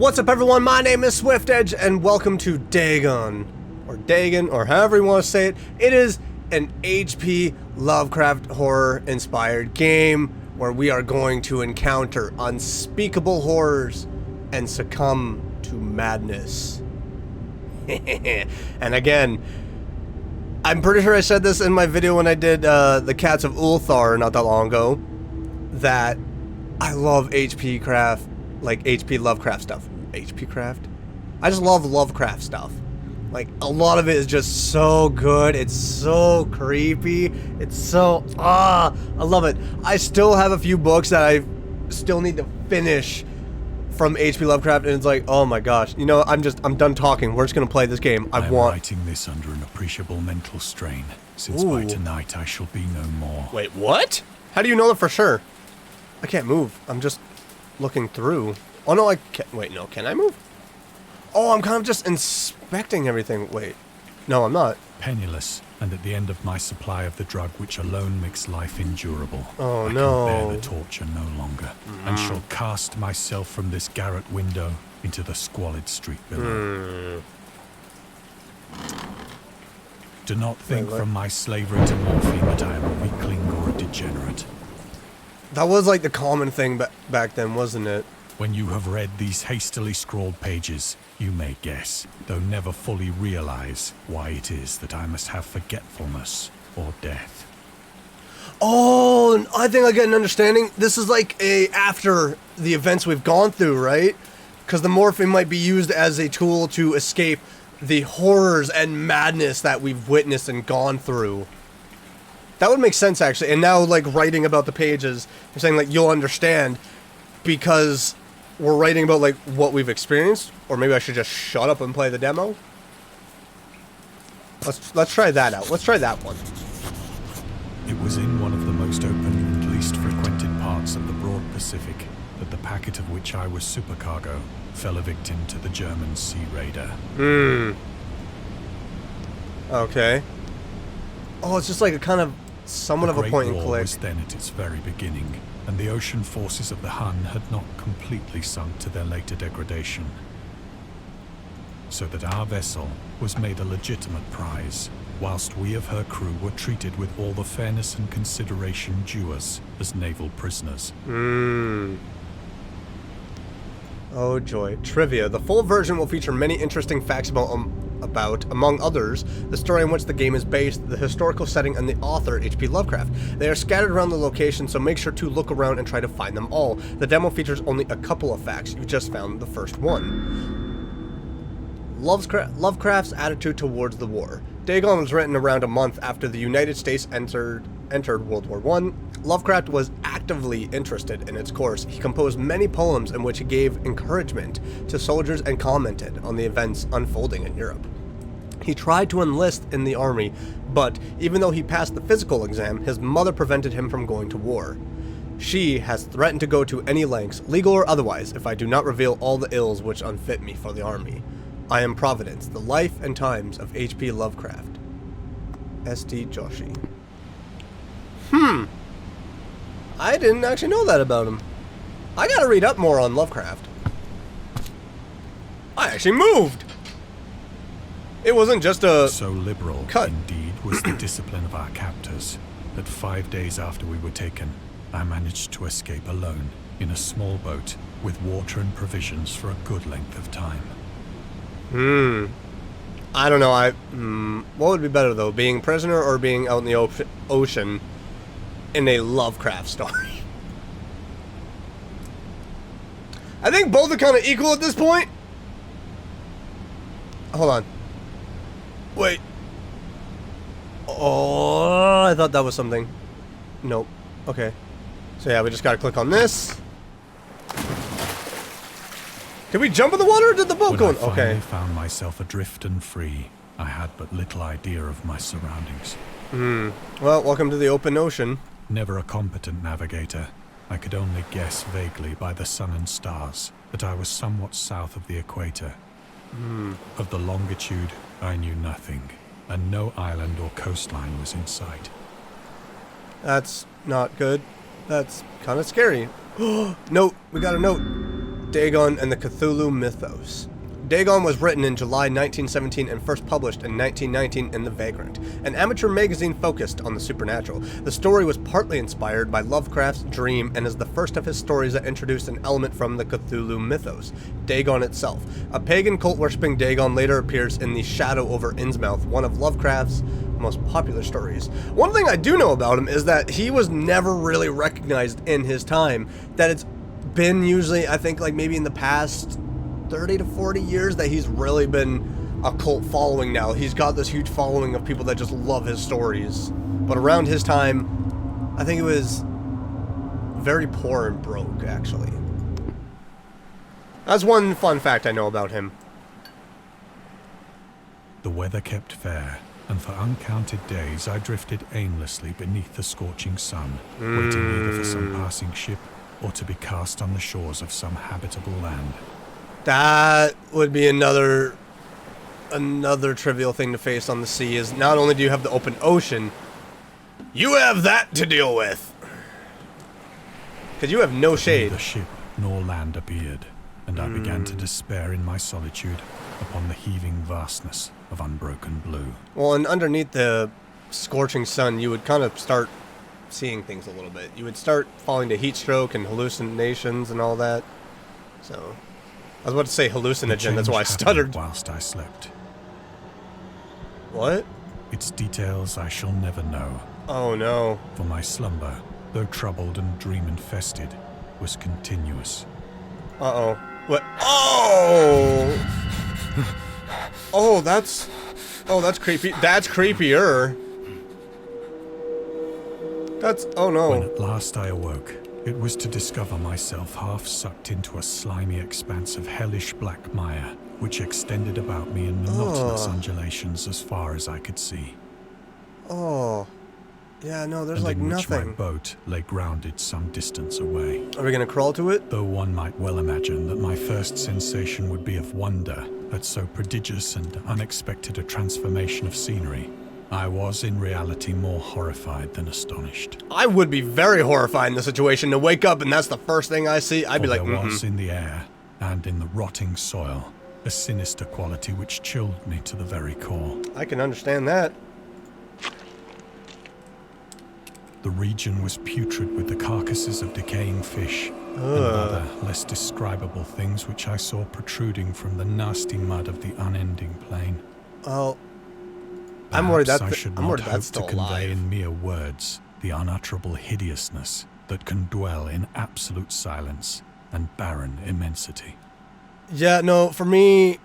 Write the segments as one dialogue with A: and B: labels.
A: What's up, everyone? My name is SwiftEdge, and welcome to Dagon, or however you want to say it. It is an H.P. Lovecraft horror-inspired game where we are going to encounter unspeakable horrors and succumb to madness. And again, I'm pretty sure I said this in my video when I did the Cats of Ulthar not that long ago, that I love H.P. Craft. Like, H.P. Lovecraft stuff. H.P. Craft? I just love Lovecraft stuff. Like, a lot of it is just so good. It's so creepy. It's so... I love it. I still have a few books that I still need to finish from H.P. Lovecraft, and it's like, oh my gosh. You know, I'm done talking. We're just gonna play this game.
B: I'm writing this under an appreciable mental strain, since by tonight I shall be no more.
A: Wait, what? How do you know that for sure? I can't move. I'm just... looking through. Oh no, I can't. Wait, no, can I move? Oh, I'm kind of just inspecting everything. Wait, no, I'm not.
B: Penniless, and at the end of my supply of the drug which alone makes life endurable.
A: Oh
B: I
A: no.
B: can bear the torture no longer, and shall cast myself from this garret window into the squalid street below. Do not think from my slavery to morphine that I am a weakling or a degenerate.
A: That was like the common thing back then, wasn't it?
B: When you have read these hastily scrawled pages, you may guess, though never fully realize, why it is that I must have forgetfulness or death.
A: Oh, I think I get an understanding. This is like after the events we've gone through, right? Because the morphine might be used as a tool to escape the horrors and madness that we've witnessed and gone through. That would make sense, actually. And now, like, writing about the pages, you're saying, like, you'll understand because we're writing about, like, what we've experienced. Or maybe I should just shut up and play the demo. Let's try that out. Let's try that one.
B: It was in one of the most open and least frequented parts of the broad Pacific that the packet of which I was supercargo fell a victim to the German sea raider.
A: Okay. Oh, it's just like a kind of... somewhat of a point and click.
B: Was then at its very beginning, and the ocean forces of the Hun had not completely sunk to their later degradation, so that our vessel was made a legitimate prize, whilst we of her crew were treated with all the fairness and consideration due us as naval prisoners.
A: Oh joy. Trivia. The full version will feature many interesting facts about, among others, the story on which the game is based, the historical setting, and the author, H.P. Lovecraft. They are scattered around the location, so make sure to look around and try to find them all. The demo features only a couple of facts. You just found the first one. Lovecraft's attitude towards the war. Dagon was written around a month after the United States entered World War I. Lovecraft was actively interested in its course. He composed many poems in which he gave encouragement to soldiers and commented on the events unfolding in Europe. He tried to enlist in the army, but even though he passed the physical exam, his mother prevented him from going to war. She has threatened to go to any lengths, legal or otherwise, if I do not reveal all the ills which unfit me for the army. I am Providence, the life and times of H.P. Lovecraft. S.D. Joshi. I didn't actually know that about him. I gotta read up more on Lovecraft. I actually moved! It wasn't just a
B: So liberal,
A: cut.
B: Indeed, was the discipline of our captors, that 5 days after we were taken, I managed to escape alone, in a small boat, with water and provisions for a good length of time.
A: I don't know, what would be better though, being prisoner or being out in the ocean in a Lovecraft story? I think both are kind of equal at this point. Hold on. Wait. Oh, I thought that was something. Nope. Okay. So yeah, we just gotta click on this. Did we jump in the water or did the boat go in?
B: When I
A: Okay.
B: finally found myself adrift and free, I had but little idea of my surroundings.
A: Well, welcome to the open ocean.
B: Never a competent navigator, I could only guess vaguely by the sun and stars that I was somewhat south of the equator. Of the longitude, I knew nothing, and no island or coastline was in sight.
A: That's not good. That's kind of scary. Note. We got a note. Dagon and the Cthulhu Mythos. Dagon was written in July 1917 and first published in 1919 in The Vagrant, an amateur magazine focused on the supernatural. The story was partly inspired by Lovecraft's Dream and is the first of his stories that introduced an element from the Cthulhu mythos, Dagon itself. A pagan cult-worshipping Dagon later appears in The Shadow over Innsmouth, one of Lovecraft's most popular stories. One thing I do know about him is that he was never really recognized in his time, that it's been usually, I think, like maybe in the past 30 to 40 years that he's really been a cult following now. He's got this huge following of people that just love his stories. But around his time, I think it was very poor and broke, actually. That's one fun fact I know about him.
B: The weather kept fair, and for uncounted days I drifted aimlessly beneath the scorching sun, waiting either for some passing ship or to be cast on the shores of some habitable land.
A: That would be another trivial thing to face on the sea, is not only do you have the open ocean, you have that to deal with. Because you have no shade.
B: Neither ship nor land appeared, and I began to despair in my solitude upon the heaving vastness of unbroken blue.
A: Well, and underneath the scorching sun, you would kind of start seeing things a little bit. You would start falling to heat stroke and hallucinations and all that. So I was about to say hallucinogen, that's why I stuttered.
B: Whilst I slept.
A: What?
B: Its details I shall never know.
A: Oh no.
B: For my slumber, though troubled and dream-infested, was continuous.
A: Uh-oh. What? Oh! Oh, that's creepy. That's creepier. Oh no.
B: When at last I awoke, it was to discover myself half sucked into a slimy expanse of hellish black mire, which extended about me in monotonous undulations as far as I could see.
A: Oh. Yeah, no, there's
B: and
A: like
B: in which
A: nothing.
B: my boat lay grounded some distance away.
A: Are we gonna crawl to it?
B: Though one might well imagine that my first sensation would be of wonder at so prodigious and unexpected a transformation of scenery, I was in reality more horrified than astonished.
A: I would be very horrified in the situation to wake up and that's the first thing I see. I'd be like,
B: there was in the air and in the rotting soil a sinister quality which chilled me to the very core.
A: I can understand that.
B: The region was putrid with the carcasses of decaying fish and other less describable things which I saw protruding from the nasty mud of the unending plain.
A: Well, I'm worried that's
B: I should not hope
A: still
B: to convey
A: alive.
B: in mere words the unutterable hideousness that can dwell in absolute silence and barren immensity.
A: Yeah, no, for me,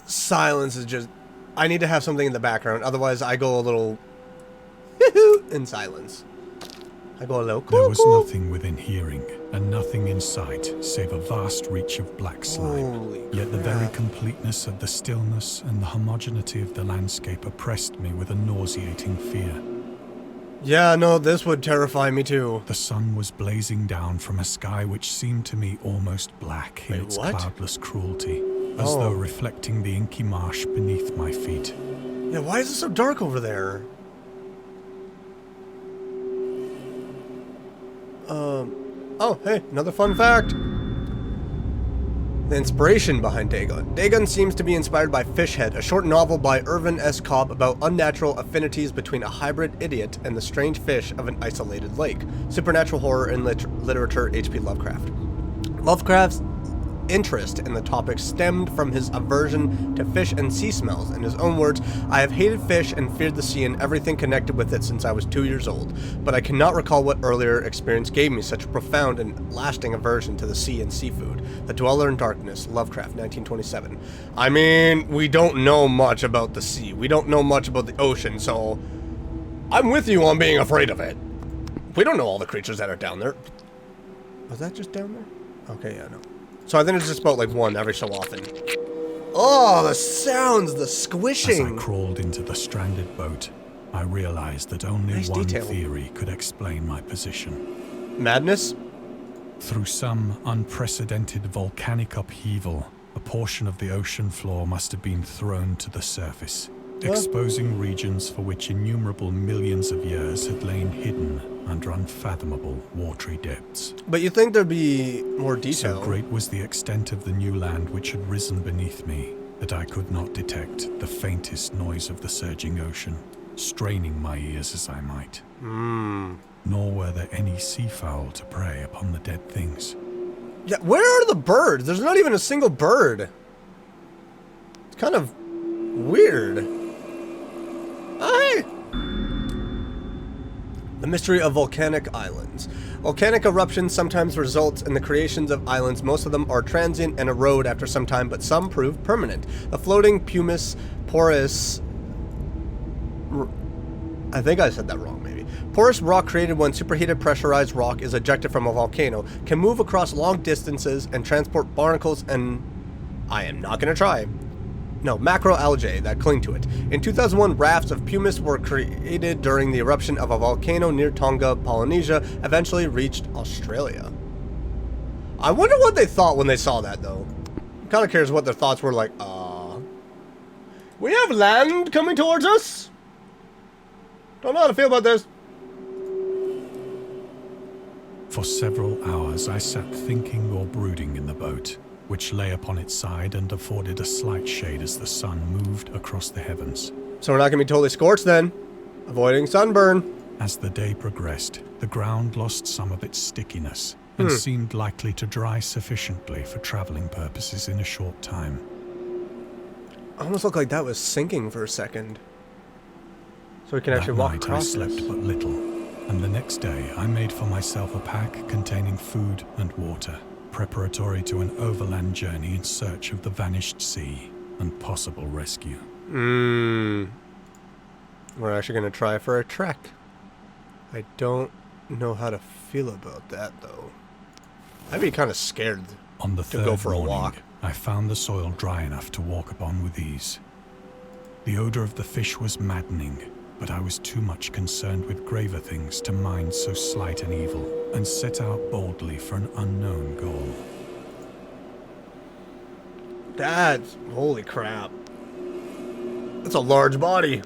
A: silence is just... I need to have something in the background, otherwise I go a little... in silence. I go a little...
B: There was nothing within hearing, and nothing in sight, save a vast reach of black slime.
A: Holy
B: Yet the
A: crap.
B: very completeness of the stillness and the homogeneity of the landscape oppressed me with a nauseating fear.
A: Yeah, no, this would terrify me too.
B: The sun was blazing down from a sky which seemed to me almost black in its cloudless cruelty, as though reflecting the inky marsh beneath my feet.
A: Yeah, why is it so dark over there? Oh, hey, another fun fact. The inspiration behind Dagon. Dagon seems to be inspired by Fishhead, a short novel by Irvin S. Cobb about unnatural affinities between a hybrid idiot and the strange fish of an isolated lake. Supernatural horror in literature, H.P. Lovecraft. Lovecraft's interest in the topic stemmed from his aversion to fish and sea smells. In his own words, I have hated fish and feared the sea and everything connected with it since I was 2 years old, but I cannot recall what earlier experience gave me such a profound and lasting aversion to the sea and seafood. The Dweller in Darkness, Lovecraft, 1927. I mean, we don't know much about the sea. We don't know much about the ocean, so I'm with you on being afraid of it. We don't know all the creatures that are down there. Was that just down there? Okay, yeah, no. So I think it's just about like one every so often. Oh, the sounds, the squishing.
B: As I crawled into the stranded boat, I realized that only one theory could explain my position.
A: Madness?
B: Through some unprecedented volcanic upheaval, a portion of the ocean floor must have been thrown to the surface, exposing regions for which innumerable millions of years had lain hidden under unfathomable watery depths.
A: But you think there'd be more detail?
B: So great was the extent of the new land which had risen beneath me that I could not detect the faintest noise of the surging ocean, straining my ears as I might. Nor were there any seafowl to prey upon the dead things.
A: Yeah, where are the birds? There's not even a single bird. It's kind of weird. Oh, hey! The mystery of volcanic islands. Volcanic eruptions sometimes result in the creations of islands. Most of them are transient and erode after some time, but some prove permanent. The floating pumice porous... I think I said that wrong, maybe. Porous rock created when superheated pressurized rock is ejected from a volcano can move across long distances and transport barnacles and... I am not going to try. No, macroalgae that cling to it. In 2001, rafts of pumice were created during the eruption of a volcano near Tonga, Polynesia, eventually reached Australia. I wonder what they thought when they saw that, though. I'm kind of curious what their thoughts were like, we have land coming towards us? Don't know how to feel about this.
B: For several hours I sat thinking or brooding in the boat, which lay upon its side and afforded a slight shade as the sun moved across the heavens.
A: So we're not going to be totally scorched then. Avoiding sunburn.
B: As the day progressed, the ground lost some of its stickiness and seemed likely to dry sufficiently for traveling purposes in a short time.
A: Almost looked like that was sinking for a second. So we can actually walk across
B: That night I slept but little, and the next day I made for myself a pack containing food and water, preparatory to an overland journey in search of the vanished sea and possible rescue.
A: We're actually going to try for a trek. I don't know how to feel about that, though. I'd be kind of scared
B: On the
A: to
B: third
A: go for a
B: morning,
A: walk.
B: I found the soil dry enough to walk upon with ease. The odor of the fish was maddening, but I was too much concerned with graver things to mind so slight an evil, and set out boldly for an unknown goal.
A: That's... holy crap. That's a large body.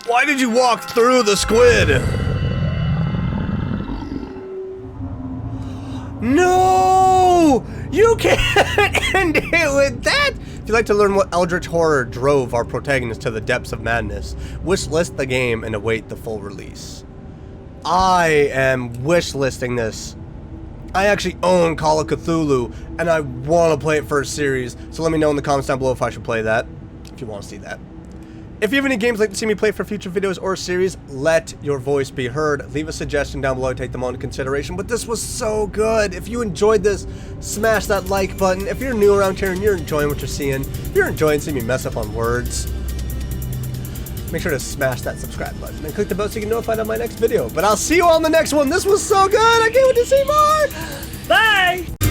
A: Why did you walk through the squid? No! You can't end it with that! If you'd like to learn what eldritch horror drove our protagonist to the depths of madness, wishlist the game and await the full release. I am wishlisting this. I actually own Call of Cthulhu, and I want to play it for a series, so let me know in the comments down below if I should play that, if you want to see that. If you have any games you'd like to see me play for future videos or series, let your voice be heard. Leave a suggestion down below, take them all into consideration. But this was so good. If you enjoyed this, smash that like button. If you're new around here and you're enjoying what you're seeing, if you're enjoying seeing me mess up on words, make sure to smash that subscribe button and click the bell so you get notified on my next video. But I'll see you all in the next one. This was so good. I can't wait to see more. Bye.